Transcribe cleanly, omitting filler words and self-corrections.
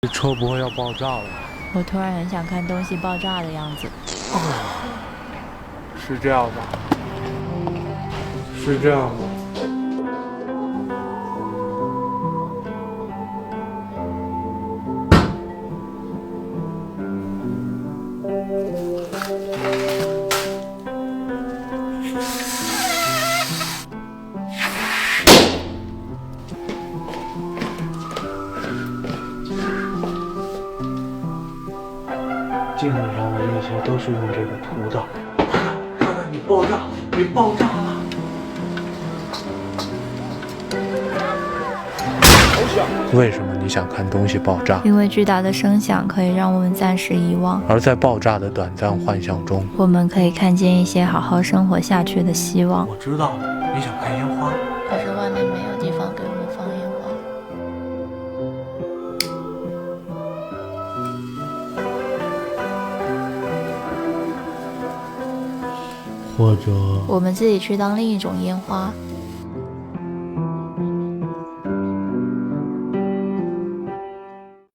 这车不会要爆炸了吧？我突然很想看东西爆炸的样子。是这样吗？是这样吗？镜子上的那些都是用这个涂的。看看你爆炸，你爆炸了！为什么你想看东西爆炸？因为巨大的声响可以让我们暂时遗忘，而在爆炸的短暂幻象中，我们可以看见一些好好生活下去的希望。我知道了，你想看烟花，可是外面没有地方给我们放烟花。或者我们自己去当另一种烟花。